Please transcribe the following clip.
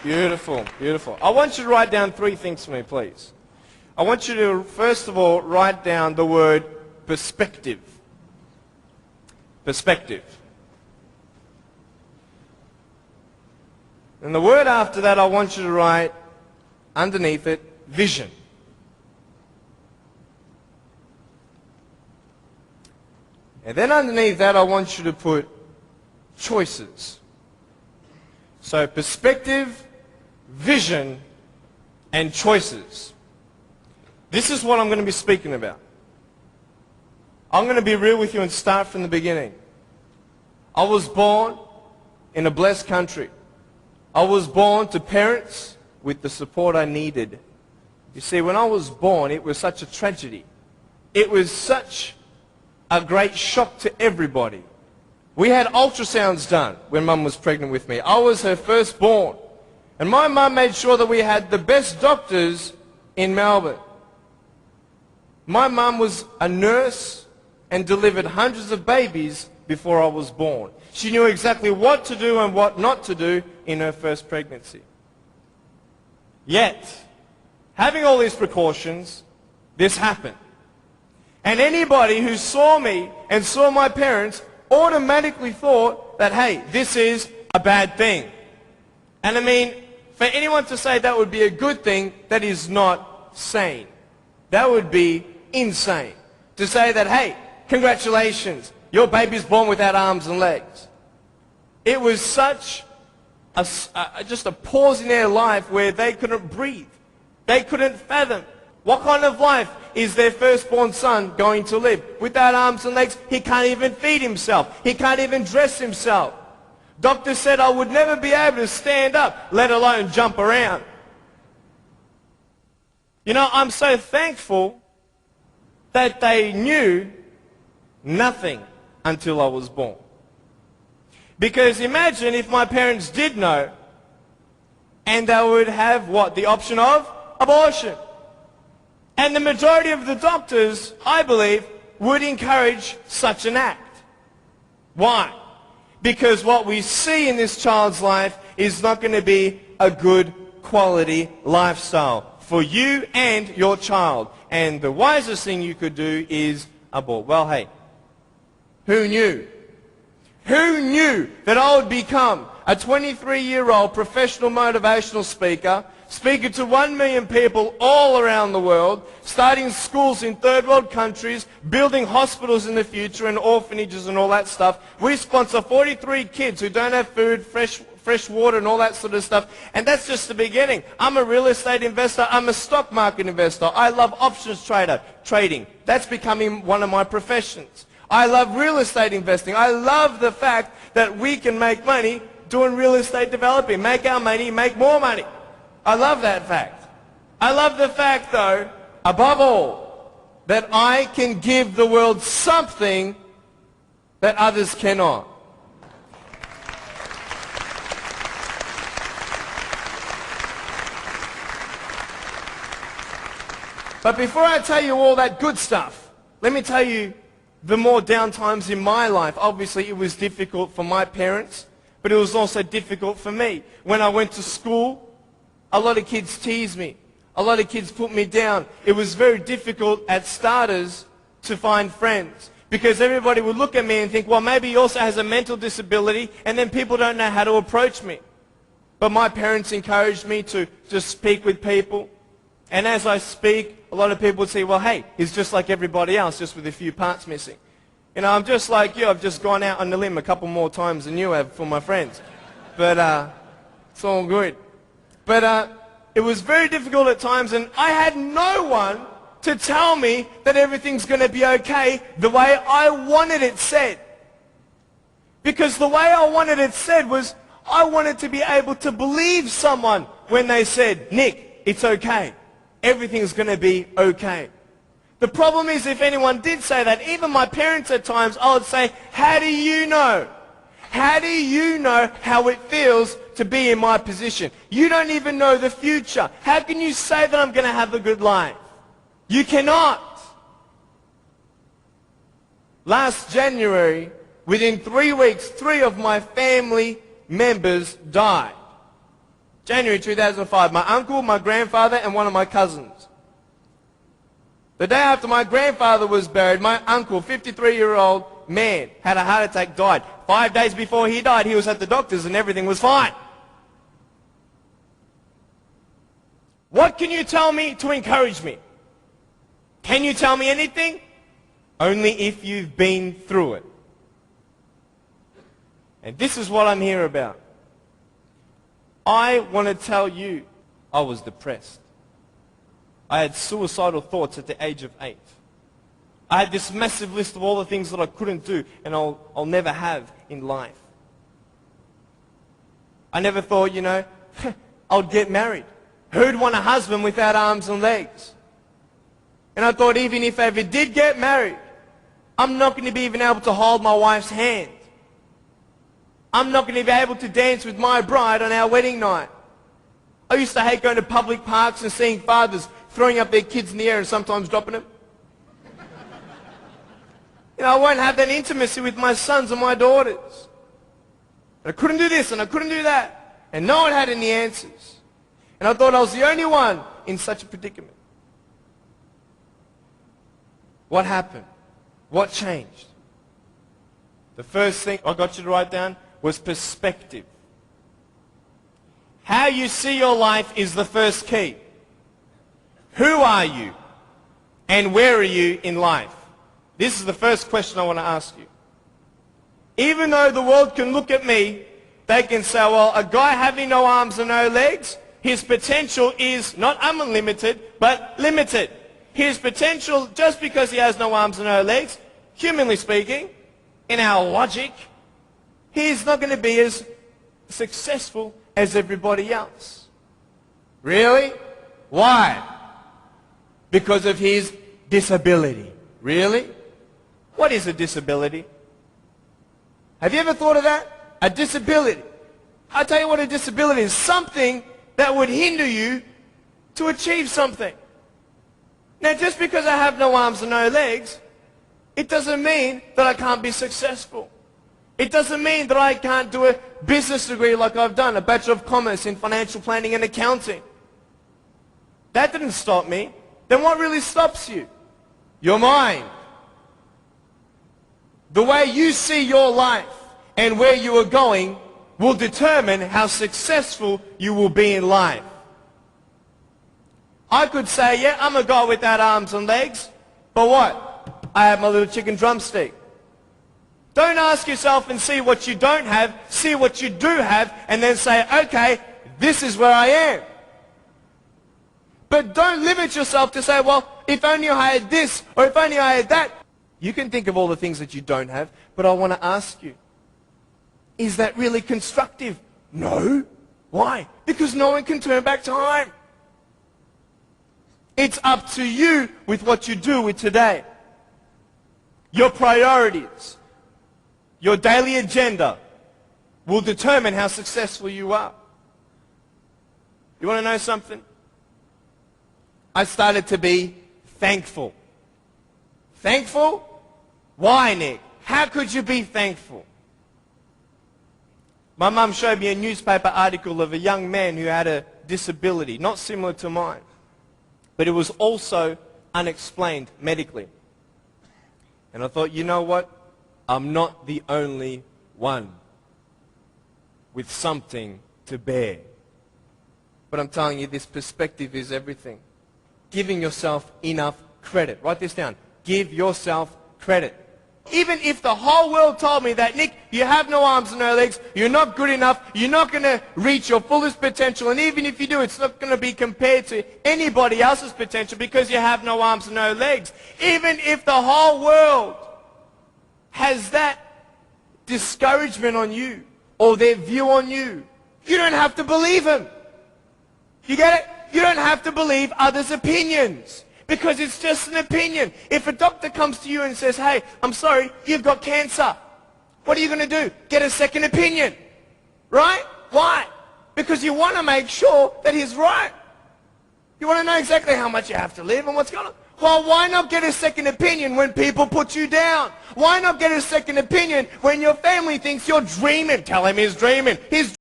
Beautiful, beautiful. I want you to write down 3 things for me, please. I want you to, first of all, write down the word perspective. Perspective. And the word after that, I want you to write underneath it, vision. And then underneath that, I want you to put choices. So perspective, vision, and choices. This is what I'm going to be speaking about. I'm going to be real with you and start from the beginning. I was born in a blessed country. I was born to parents with the support I needed. You see, when I was born, it was such a tragedy. It was such a great shock to everybody. We had ultrasounds done when Mum was pregnant with me. I was her firstborn. And my mum made sure that we had the best doctors in Melbourne. My mum was a nurse and delivered hundreds of babies before I was born. She knew exactly what to do and what not to do in her first pregnancy. Yet, having all these precautions, this happened. And anybody who saw me and saw my parents automatically thought that, hey, this is a bad thing. And I mean, for anyone to say that would be a good thing, that is not sane. That would be insane. To say that, hey, congratulations, your baby's born without arms and legs. It was such just a pause in their life where they couldn't breathe. They couldn't fathom. What kind of life is their firstborn son going to live? Without arms and legs, he can't even feed himself. He can't even dress himself. Doctor said I would never be able to stand up, let alone jump around. You know, I'm so thankful that they knew nothing until I was born. Because imagine if my parents did know, and they would have what? The option of abortion. And the majority of the doctors, I believe, would encourage such an act. Why? Because what we see in this child's life is not going to be a good quality lifestyle for you and your child. And the wisest thing you could do is abort. Well, hey, who knew? Who knew that I would become a 23-year-old professional motivational speaker, speaking to 1 million people all around the world, starting schools in third world countries, building hospitals in the future and orphanages and all that stuff. We sponsor 43 kids who don't have food, fresh water and all that sort of stuff. And that's just the beginning. I'm a real estate investor. I'm a stock market investor. I love options trading. That's becoming one of my professions. I love real estate investing. I love the fact that we can make money doing real estate developing. Make our money, make more money. I love that fact. I love the fact, though, above all, that I can give the world something that others cannot. But before I tell you all that good stuff, let me tell you the more down times in my life. Obviously, it was difficult for my parents, but it was also difficult for me. When I went to school, a lot of kids teased me. A lot of kids put me down. It was very difficult at starters to find friends because everybody would look at me and think, well, maybe he also has a mental disability, and then people don't know how to approach me. But my parents encouraged me to just speak with people. And as I speak, a lot of people would say, well, hey, he's just like everybody else, just with a few parts missing. You know, I'm just like you. I've just gone out on the limb a couple more times than you have for my friends. But it's all good. But it was very difficult at times, and I had no one to tell me that everything's going to be okay the way I wanted it said. Because the way I wanted it said was I wanted to be able to believe someone when they said, Nick, it's okay. Everything's going to be okay. The problem is if anyone did say that, even my parents at times, I would say, how do you know? How do you know how it feels to be in my position? You don't even know the future. How can you say that I'm going to have a good life? You cannot. Last January, within 3 weeks, 3 of my family members died. January 2005. My uncle, my grandfather, and one of my cousins. The day after my grandfather was buried, my uncle, 53-year-old man, had a heart attack, died. 5 days before he died, he was at the doctor's and everything was fine. What can you tell me to encourage me? Can you tell me anything? Only if you've been through it. And this is what I'm here about. I want to tell you, I was depressed. I had suicidal thoughts at the age of 8. I had this massive list of all the things that I couldn't do and I'll never have in life. I never thought, I'd get married. Who'd want a husband without arms and legs? And I thought even if I ever did get married, I'm not going to be even able to hold my wife's hand. I'm not going to be able to dance with my bride on our wedding night. I used to hate going to public parks and seeing fathers throwing up their kids in the air and sometimes dropping them. I won't have that intimacy with my sons and my daughters. And I couldn't do this and I couldn't do that. And no one had any answers. And I thought I was the only one in such a predicament. What happened? What changed? The first thing I got you to write down was perspective. How you see your life is the first key. Who are you? And where are you in life? This is the first question I want to ask you. Even though the world can look at me, they can say, well, a guy having no arms and no legs, his potential is not unlimited, but limited. His potential, just because he has no arms and no legs, humanly speaking, in our logic, he's not going to be as successful as everybody else. Really? Why? Because of his disability. Really? What is a disability? Have you ever thought of that? A disability. I'll tell you what a disability is. Something that would hinder you to achieve something. Now, just because I have no arms and no legs, it doesn't mean that I can't be successful. It doesn't mean that I can't do a business degree like I've done, a Bachelor of Commerce in Financial Planning and Accounting. That didn't stop me. Then what really stops you? Your mind. The way you see your life and where you are going will determine how successful you will be in life. I could say, yeah, I'm a guy without arms and legs, but what? I have my little chicken drumstick. Don't ask yourself and see what you don't have, see what you do have, and then say, okay, this is where I am. But don't limit yourself to say, well, if only I had this, or if only I had that. You can think of all the things that you don't have, but I want to ask you, is that really constructive? No. Why? Because no one can turn back time. It's up to you with what you do with today. Your priorities, your daily agenda will determine how successful you are. You want to know something? I started to be thankful. Thankful? Why, Nick? How could you be thankful? My mum showed me a newspaper article of a young man who had a disability, not similar to mine, but it was also unexplained medically. And I thought, you know what? I'm not the only one with something to bear. But I'm telling you, this perspective is everything. Giving yourself enough credit. Write this down. Give yourself credit. Even if the whole world told me that, Nick, you have no arms and no legs, you're not good enough, you're not going to reach your fullest potential, and even if you do, it's not going to be compared to anybody else's potential because you have no arms and no legs. Even if the whole world has that discouragement on you or their view on you, you don't have to believe them. You get it? You don't have to believe others' opinions. Because it's just an opinion. If a doctor comes to you and says, hey, I'm sorry, you've got cancer. What are you going to do? Get a second opinion. Right? Why? Because you want to make sure that he's right. You want to know exactly how much you have to live and what's going on. Well, why not get a second opinion when people put you down? Why not get a second opinion when your family thinks you're dreaming? Tell him he's dreaming. He's